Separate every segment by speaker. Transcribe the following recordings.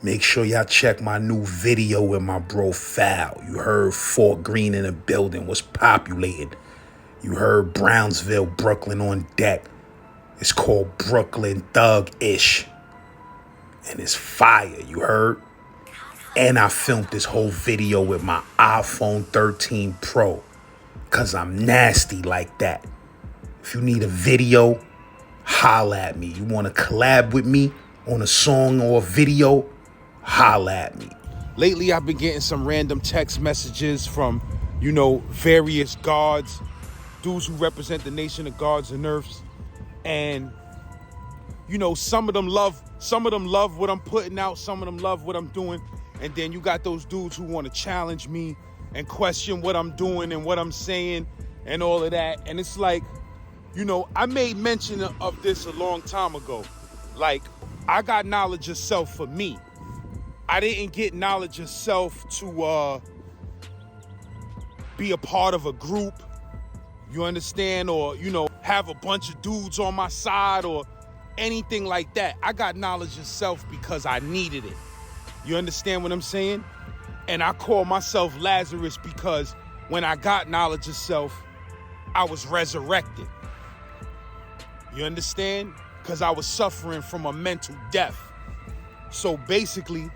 Speaker 1: Make sure y'all check my new video with my bro Foul. You heard Fort Greene in the building was populated. You heard Brownsville, Brooklyn on deck. It's called Brooklyn Thug-ish. And it's fire, you heard? And I filmed this whole video with my iPhone 13 Pro. Cause I'm nasty like that. If you need a video, holla at me. You wanna collab with me on a song or a video? Holla at me. Lately, I've been getting some random text messages from, various guards, dudes who represent the nation of guards and nerfs. And, some of them love what I'm putting out. Some of them love what I'm doing. And then you got those dudes who want to challenge me and question what I'm doing and what I'm saying and all of that. And it's like, I made mention of this a long time ago. Like, I got knowledge of self for me. I didn't get knowledge of self to be a part of a group, you understand, or, have a bunch of dudes on my side or anything like that. I got knowledge of self because I needed it. You understand what I'm saying? And I call myself Lazarus because when I got knowledge of self, I was resurrected. You understand? Because I was suffering from a mental death. So basically,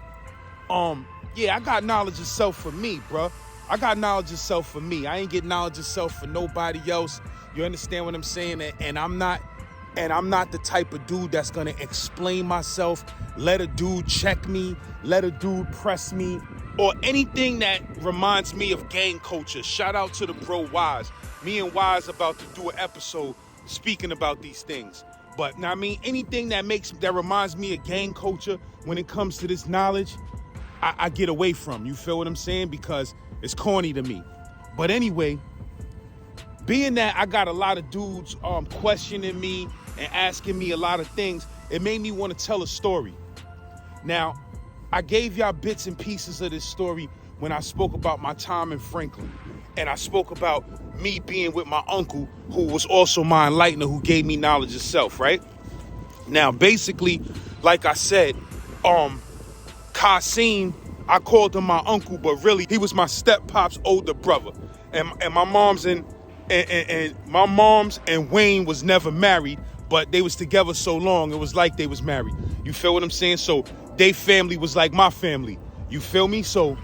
Speaker 1: I got knowledge of self for me, bro. I got knowledge of self for me. I ain't get knowledge of self for nobody else. You understand what I'm saying? And I'm not the type of dude that's gonna explain myself, let a dude check me, let a dude press me, or anything that reminds me of gang culture. Shout out to the bro Wise. Me and Wise about to do an episode speaking about these things. But anything that reminds me of gang culture when it comes to this knowledge, I get away from. You feel what I'm saying? Because it's corny to me. But anyway, being that I got a lot of dudes questioning me and asking me a lot of things, it made me want to tell a story. Now, I gave y'all bits and pieces of this story when I spoke about my time in Franklin. And I spoke about me being with my uncle, who was also my enlightener, who gave me knowledge of self, right? Now, basically, like I said, Kasim, I called him my uncle, but really he was my step-pop's older brother. And my mom's and Wayne was never married, but they was together so long, it was like they was married. You feel what I'm saying? So they family was like my family. You feel me? So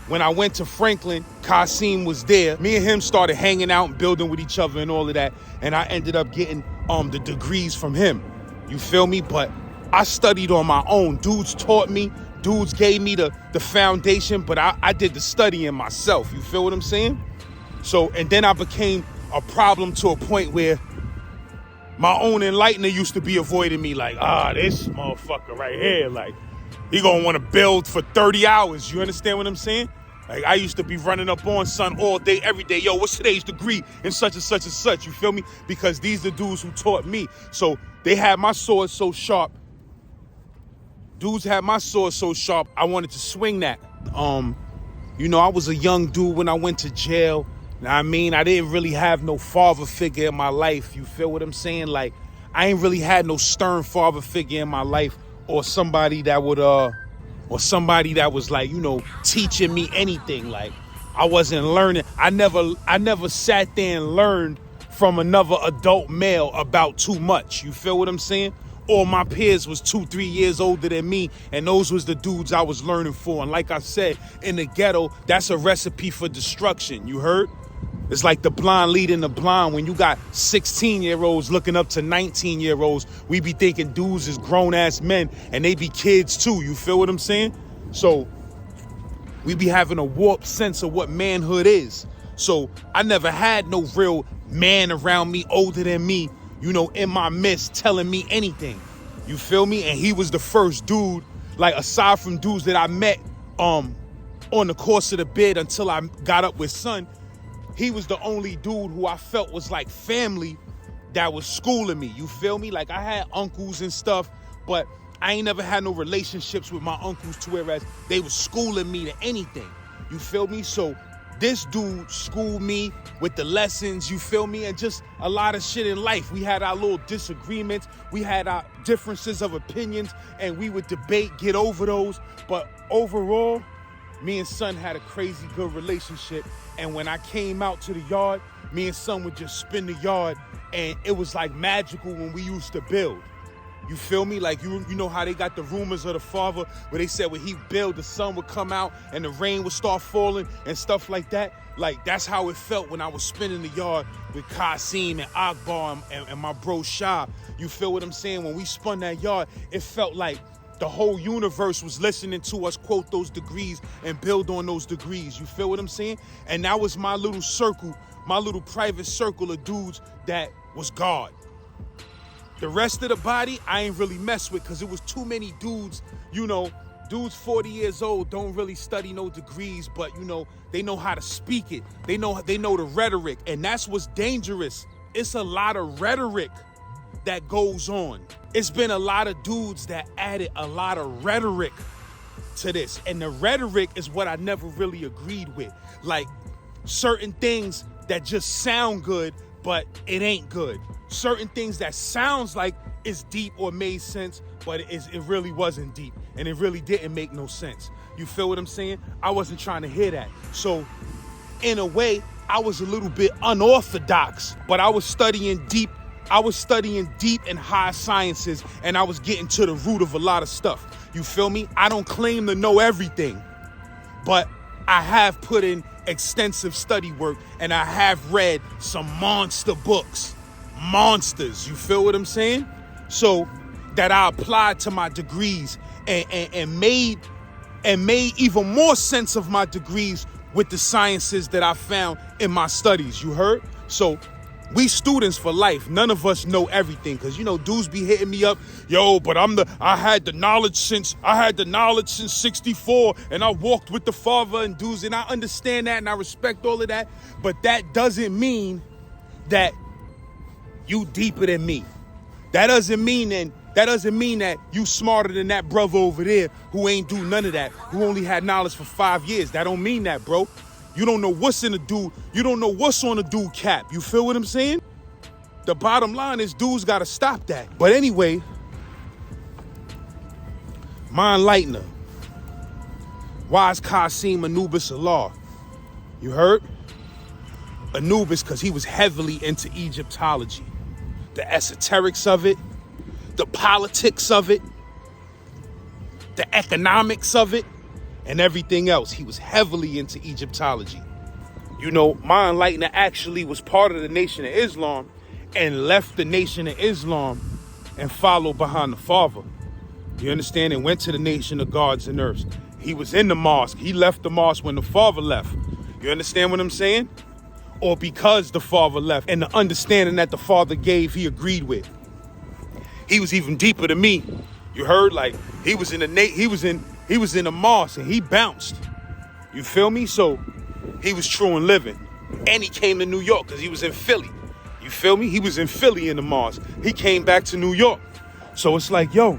Speaker 1: when I went to Franklin, Kasim was there. Me and him started hanging out and building with each other and all of that. And I ended up getting the degrees from him. You feel me? But I studied on my own. Dudes taught me. Dudes gave me the foundation, but I did the studying myself. You feel what I'm saying? So, and then I became a problem to a point where my own enlightener used to be avoiding me like, this motherfucker right here, like, he gonna want to build for 30 hours. You understand what I'm saying? Like, I used to be running up on son all day, every day. Yo, what's today's degree in such and such and such? You feel me? Because these are the dudes who taught me. So they had my sword so sharp. Dudes had my sword so sharp, I wanted to swing that. I was a young dude when I went to jail. I didn't really have no father figure in my life. You feel what I'm saying? Like, I ain't really had no stern father figure in my life, or somebody that would, was like, teaching me anything. Like, I wasn't learning. I never sat there and learned from another adult male about too much. You feel what I'm saying? All my peers was 2-3 years older than me, and those was the dudes I was learning for. And like I said, in the ghetto, that's a recipe for destruction. You heard? It's like the blind leading the blind. When you got 16-year-olds looking up to 19-year-olds, we be thinking dudes is grown-ass men, and they be kids too. You feel what I'm saying? So we be having a warped sense of what manhood is. So I never had no real man around me older than me, in my midst telling me anything. You feel me? And he was the first dude, like, aside from dudes that I met on the course of the bid until I got up with son, he was the only dude who I felt was like family that was schooling me. You feel me? Like, I had uncles and stuff, but I ain't never had no relationships with my uncles to whereas they was schooling me to anything. You feel me? So this dude schooled me with the lessons, you feel me, and just a lot of shit in life. We had our little disagreements. We had our differences of opinions, and we would debate, get over those. But overall, me and son had a crazy good relationship. And when I came out to the yard, me and son would just spin the yard, and it was like magical when we used to build. You feel me? Like, you know how they got the rumors of the father where they said when he built, the sun would come out and the rain would start falling and stuff like that? Like, that's how it felt when I was spinning the yard with Qasim and Akbar and my bro Shah. You feel what I'm saying? When we spun that yard, it felt like the whole universe was listening to us quote those degrees and build on those degrees. You feel what I'm saying? And that was my little circle, my little private circle of dudes that was God. The rest of the body, I ain't really mess with because it was too many dudes, you know, dudes 40 years old don't really study no degrees, but, you know, they know how to speak it. They know the rhetoric, and that's what's dangerous. It's a lot of rhetoric that goes on. It's been a lot of dudes that added a lot of rhetoric to this, and the rhetoric is what I never really agreed with. Like, certain things that just sound good, but it ain't good. Certain things that sounds like it's deep or made sense, but it really wasn't deep, and it really didn't make no sense. You feel what I'm saying? I wasn't trying to hear that. So, in a way, I was a little bit unorthodox, but I was studying deep. I was studying deep and high sciences, and I was getting to the root of a lot of stuff. You feel me? I don't claim to know everything, but I have put in extensive study work, and I have read some monster books. Monsters, you feel what I'm saying? So that I applied to my degrees and made even more sense of my degrees with the sciences that I found in my studies, you heard? So we students for life. None of us know everything, because, you know, dudes be hitting me up, yo, but I had the knowledge since 64, and I walked with the father and dudes, and I understand that and I respect all of that, but that doesn't mean that you deeper than me. That doesn't mean that you smarter than that brother over there who ain't do none of that, who only had knowledge for 5 years. That don't mean that, bro. You don't know what's in a dude. You don't know what's on a dude cap. You feel what I'm saying? The bottom line is dudes got to stop that. But anyway, my enlightener. Why is Qasim Anubis Allah? You heard? Anubis because he was heavily into Egyptology. The esoterics of it, the politics of it, the economics of it, and everything else. He was heavily into Egyptology. You know, my enlightener actually was part of the Nation of Islam and left the Nation of Islam and followed behind the father. You understand? And went to the Nation of Gods and Earths. He was in the mosque. He left the mosque when the father left. You understand what I'm saying? Or because the father left, and the understanding that the father gave, he agreed with. He was even deeper than me. You heard? Like, he was in the mosque and he bounced. You feel me? So he was true and living. And he came to New York because he was in Philly. You feel me? He was in Philly in the mosque. He came back to New York. So it's like, yo,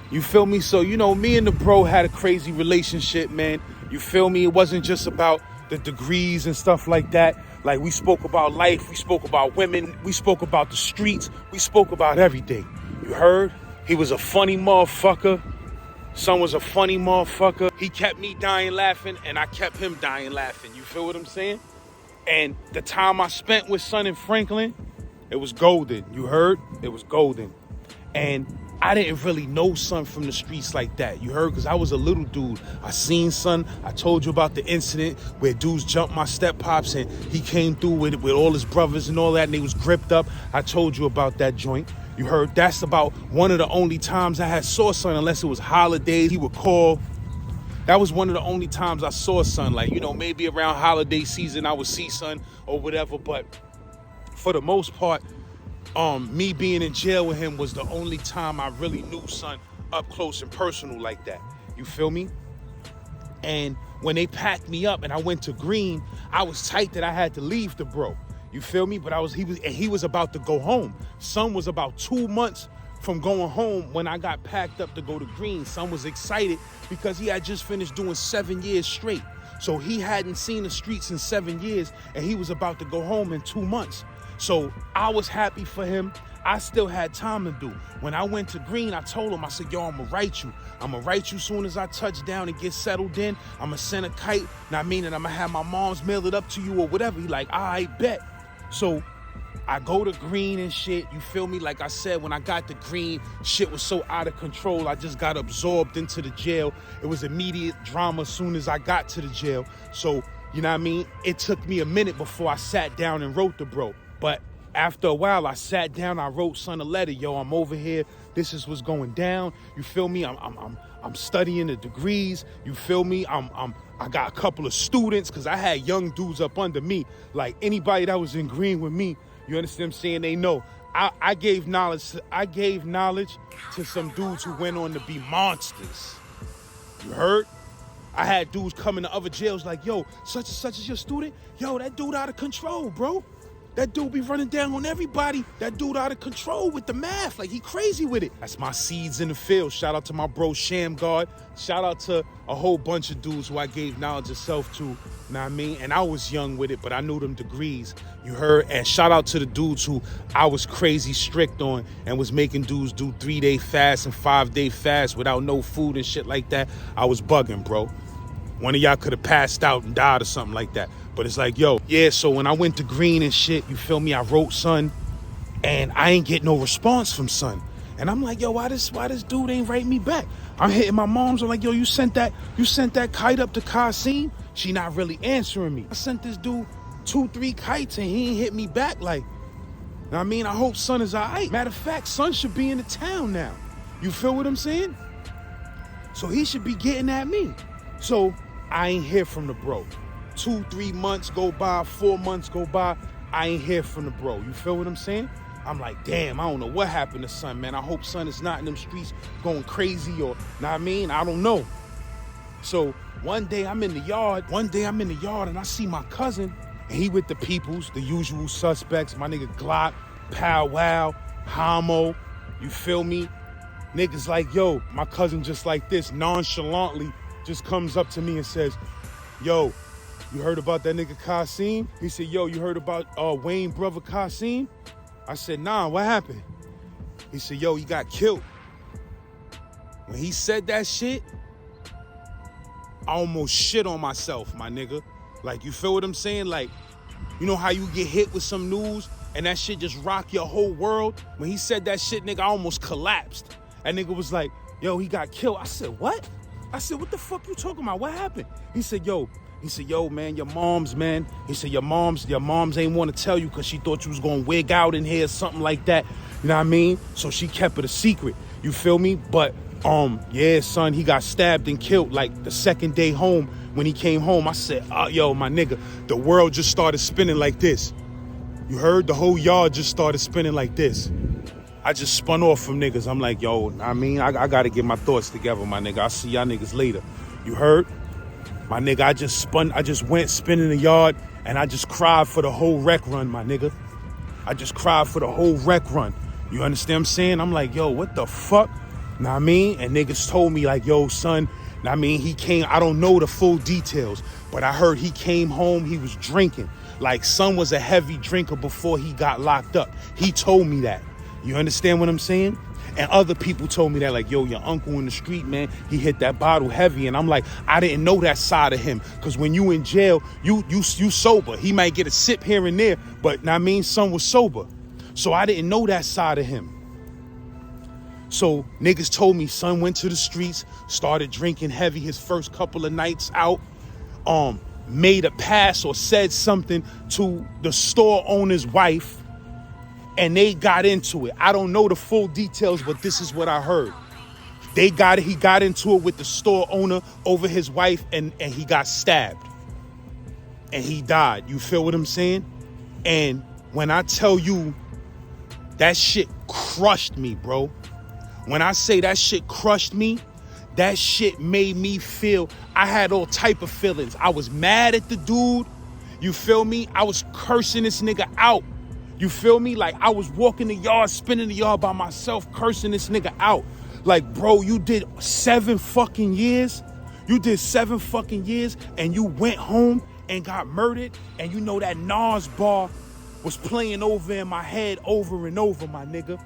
Speaker 1: you feel me? So, you know, me and the bro had a crazy relationship, man. You feel me? It wasn't just about the degrees and stuff like that. Like, we spoke about life. We spoke about women. We spoke about the streets. We spoke about everything. You heard? He was a funny motherfucker. Son was a funny motherfucker. He kept me dying laughing, and I kept him dying laughing. You feel what I'm saying? And the time I spent with son in Franklin, it was golden. You heard? It was golden. And I didn't really know son from the streets like that. You heard? Because I was a little dude. I seen son. I told you about the incident where dudes jumped my step pops and he came through with all his brothers and all that, and they was gripped up. I told you about that joint. You heard? That's about one of the only times I had saw son, unless it was holidays. He would call. That was one of the only times I saw son. Like, you know, maybe around holiday season I would see son or whatever. But for the most part, me being in jail with him was the only time I really knew son up close and personal like that. You feel me? And when they packed me up and I went to Greene, I was tight that I had to leave the bro. You feel me? But he was about to go home. Son was about 2 months from going home when I got packed up to go to Greene. Son was excited because he had just finished doing 7 years straight. So he hadn't seen the streets in 7 years, and he was about to go home in 2 months. So I was happy for him. I still had time to do. When I went to Greene, I told him, I said, yo, I'm gonna write you. I'm gonna write you soon as I touch down and get settled in. I'm gonna send a kite, and I'm gonna have my mom's mail it up to you or whatever. He like, all right, bet. So I go to Greene and shit, you feel me? Like I said, when I got to Greene, shit was so out of control. I just got absorbed into the jail. It was immediate drama as soon as I got to the jail. So, you know what I mean? It took me a minute before I sat down and wrote the bro. But after a while, I sat down, I wrote son a letter. Yo, I'm over here. This is what's going down. You feel me? I'm studying the degrees. You feel me? I got a couple of students because I had young dudes up under me. Like anybody that was in Greene with me, you understand what I'm saying? They know. I gave knowledge to some dudes who went on to be monsters. You heard? I had dudes coming to other jails like, yo, such and such is your student? Yo, that dude out of control, bro. That dude be running down on everybody. That dude out of control with the math. Like, he crazy with it. That's my seeds in the field. Shout out to my bro, Shamgard. Shout out to a whole bunch of dudes who I gave knowledge of self to. You know what I mean? And I was young with it, but I knew them degrees. You heard? And shout out to the dudes who I was crazy strict on and was making dudes do 3-day fast and 5-day fast without no food and shit like that. I was bugging, bro. One of y'all could have passed out and died or something like that. But it's like, yo, yeah, so when I went to Greene and shit, you feel me? I wrote son, and I ain't get no response from son. And I'm like, yo, why this dude ain't write me back? I'm hitting my mom's. I'm like, yo, you sent that kite up to Qasim? She not really answering me. I sent this dude 2-3 kites and he ain't hit me back. Like, I mean, I hope son is all right. Matter of fact, son should be in the town now. You feel what I'm saying? So he should be getting at me. So I ain't hear from the bro. 2-3 months go by, 4 months go by, I ain't hear from the bro. You feel what I'm saying? I'm like, damn, I don't know what happened to son, man. I hope son is not in them streets going crazy or, know what I mean? I don't know. So one day I'm in the yard and I see my cousin and he with the peoples, the usual suspects, my nigga Glock, Pow Wow, Homo, you feel me? Niggas like, yo, my cousin just like this, nonchalantly just comes up to me and says, yo, you heard about that nigga Qasim? He said, yo, you heard about Wayne brother Qasim? I said, nah, what happened? He said, yo, he got killed. When he said that shit, I almost shit on myself, my nigga. Like, you feel what I'm saying? Like, you know how you get hit with some news and that shit just rock your whole world? When he said that shit, nigga, I almost collapsed. That nigga was like, yo, he got killed. I said, what? I said, what the fuck you talking about? What happened? He said, yo, man, your mom's, man. He said, your mom's ain't want to tell you because she thought you was going to wig out in here or something like that. You know what I mean? So she kept it a secret. You feel me? But, yeah, son, he got stabbed and killed like the second day home. When he came home, I said, yo, my nigga, the world just started spinning like this. You heard? The whole yard just started spinning like this. I just spun off from niggas. I'm like, yo, I mean, I got to get my thoughts together, my nigga. I'll see y'all niggas later. You heard? My nigga, I just went spinning the yard and I just cried for the whole rec run, my nigga. I just cried for the whole rec run. You understand what I'm saying? I'm like, yo, what the fuck? Know what I mean? And niggas told me like, yo, son, know what I mean? He came, I don't know the full details, but I heard he came home, he was drinking. Like, son was a heavy drinker before he got locked up. He told me that. You understand what I'm saying? And other people told me that, like, yo, your uncle in the street, man, he hit that bottle heavy. And I'm like, I didn't know that side of him. Because when you in jail, you sober. He might get a sip here and there, but, know what I mean, son was sober. So I didn't know that side of him. So niggas told me son went to the streets, started drinking heavy his first couple of nights out, made a pass or said something to the store owner's wife, and they got into it. I don't know the full details, but this is what I heard. He got into it with the store owner over his wife, and he got stabbed. And he died. You feel what I'm saying? And when I tell you, that shit crushed me, bro. When I say that shit crushed me, that shit made me feel, I had all type of feelings. I was mad at the dude. You feel me? I was cursing this nigga out. You feel me? Like, I was walking the yard, spinning the yard by myself, cursing this nigga out. Like, bro, you did 7 fucking years. You did 7 fucking years, and you went home and got murdered. And you know that Nas bar, was playing over in my head over and over, my nigga.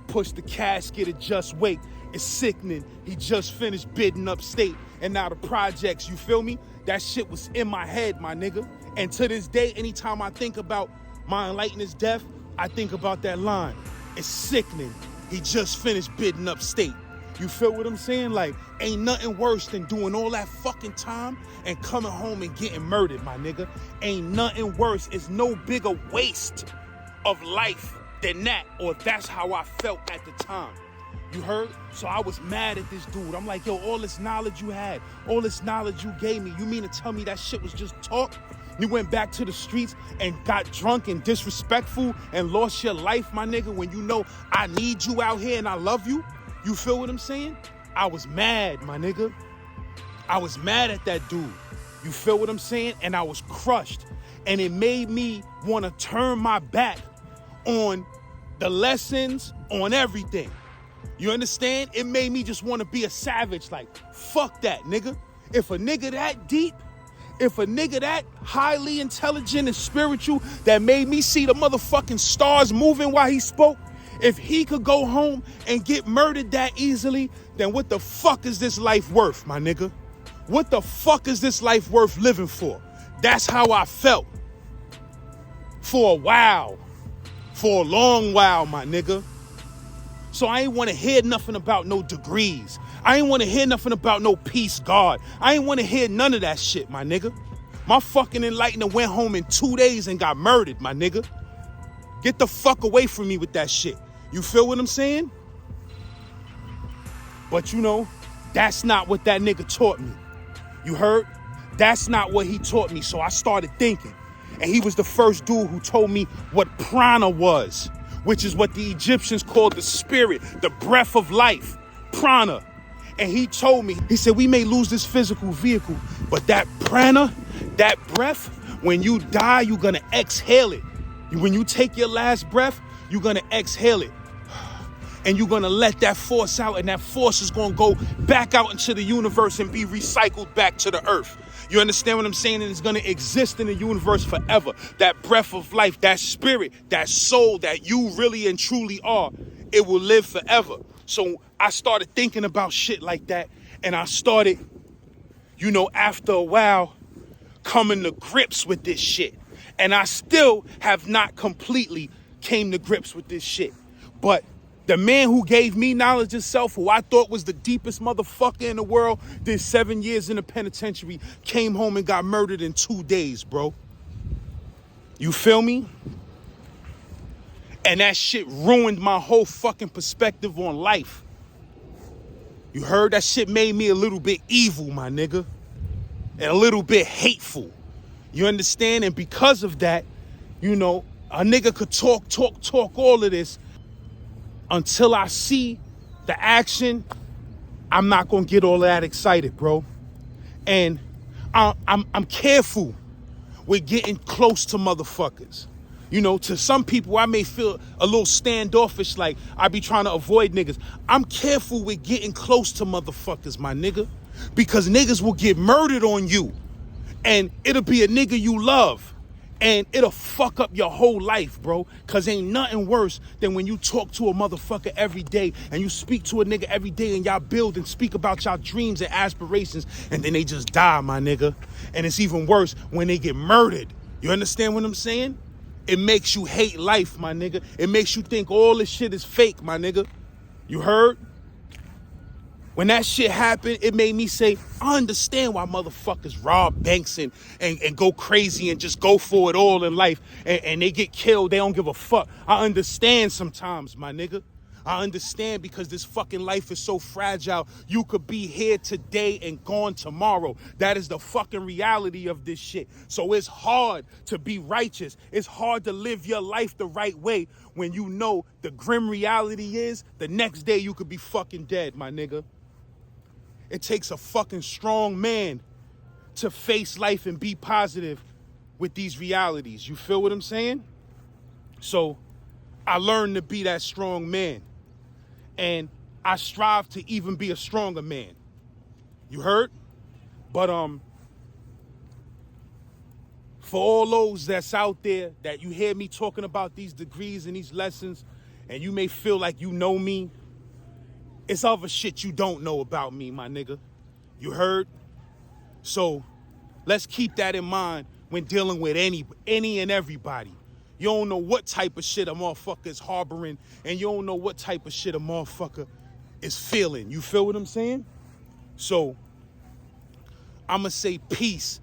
Speaker 1: Push the casket and just wait. It's sickening. He just finished bidding upstate. And now the projects, you feel me? That shit was in my head, my nigga. And to this day, anytime I think about my enlightened's death, I think about that line. It's sickening. He just finished bidding upstate. You feel what I'm saying? Like, ain't nothing worse than doing all that fucking time and coming home and getting murdered, my nigga. Ain't nothing worse. It's no bigger waste of life than that, or that's how I felt at the time. You heard? So I was mad at this dude. I'm like, yo, all this knowledge you had, all this knowledge you gave me, you mean to tell me that shit was just talk? You went back to the streets and got drunk and disrespectful and lost your life, my nigga, when you know I need you out here and I love you? You feel what I'm saying? I was mad, my nigga. I was mad at that dude. You feel what I'm saying? And I was crushed. And it made me want to turn my back on the lessons, on everything. You understand? It made me just want to be a savage. Like, fuck that, nigga. If a nigga that deep, if a nigga that highly intelligent and spiritual that made me see the motherfucking stars moving while he spoke, if he could go home and get murdered that easily, then what the fuck is this life worth, my nigga? What the fuck is this life worth living for? That's how I felt. For a while. For a long while, my nigga. So I ain't want to hear nothing about no degrees. I ain't want to hear nothing about no peace guard. I ain't want to hear none of that shit, my nigga. My fucking enlightener went home in 2 days and got murdered, my nigga. Get the fuck away from me with that shit. You feel what I'm saying? But you know, that's not what that nigga taught me. You heard? That's not what he taught me. So I started thinking. And he was the first dude who told me what prana was, which is what the Egyptians called the spirit, the breath of life, prana. And he told me, he said, we may lose this physical vehicle, but that prana, that breath, when you die, you're gonna exhale it. When you take your last breath, you're gonna exhale it. And you're gonna let that force out, and that force is gonna go back out into the universe and be recycled back to the earth. You understand what I'm saying? And it's gonna exist in the universe forever. That breath of life, that spirit, that soul that you really and truly are, it will live forever. So I started thinking about shit like that, and I started, you know, after a while, coming to grips with this shit. And I still have not completely came to grips with this shit. But the man who gave me knowledge of self, who I thought was the deepest motherfucker in the world, did 7 years in the penitentiary, came home and got murdered in 2 days, bro. You feel me? And that shit ruined my whole fucking perspective on life. You heard? That shit made me a little bit evil, my nigga. And a little bit hateful. You understand? And because of that, you know, a nigga could talk all of this. Until I see the action, I'm not gonna get all of that excited, bro. And I'm careful with getting close to motherfuckers. You know, to some people, I may feel a little standoffish, like I be trying to avoid niggas. I'm careful with getting close to motherfuckers, my nigga, because niggas will get murdered on you, and it'll be a nigga you love. And it'll fuck up your whole life, bro. Cause ain't nothing worse than when you talk to a motherfucker every day and you speak to a nigga every day and y'all build and speak about y'all dreams and aspirations and then they just die, my nigga. And it's even worse when they get murdered. You understand what I'm saying? It makes you hate life, my nigga. It makes you think all this shit is fake, my nigga. You heard? When that shit happened, it made me say, I understand why motherfuckers rob banks and go crazy and just go for it all in life and they get killed. They don't give a fuck. I understand sometimes, my nigga. I understand because this fucking life is so fragile. You could be here today and gone tomorrow. That is the fucking reality of this shit. So it's hard to be righteous. It's hard to live your life the right way when you know the grim reality is the next day you could be fucking dead, my nigga. It takes a fucking strong man to face life and be positive with these realities. You feel what I'm saying? So I learned to be that strong man. And I strive to even be a stronger man. You heard? But For all those that's out there that you hear me talking about these degrees and these lessons, and you may feel like you know me, it's other shit you don't know about me, my nigga. You heard? So let's keep that in mind when dealing with any and everybody. You don't know what type of shit a motherfucker is harboring, and you don't know what type of shit a motherfucker is feeling. You feel what I'm saying? So I'ma say peace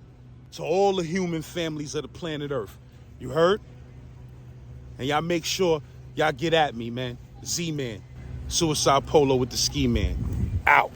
Speaker 1: to all the human families of the planet Earth. You heard? And y'all make sure y'all get at me, man. Z-Man. Suicide Polo with the Ski Man. Out.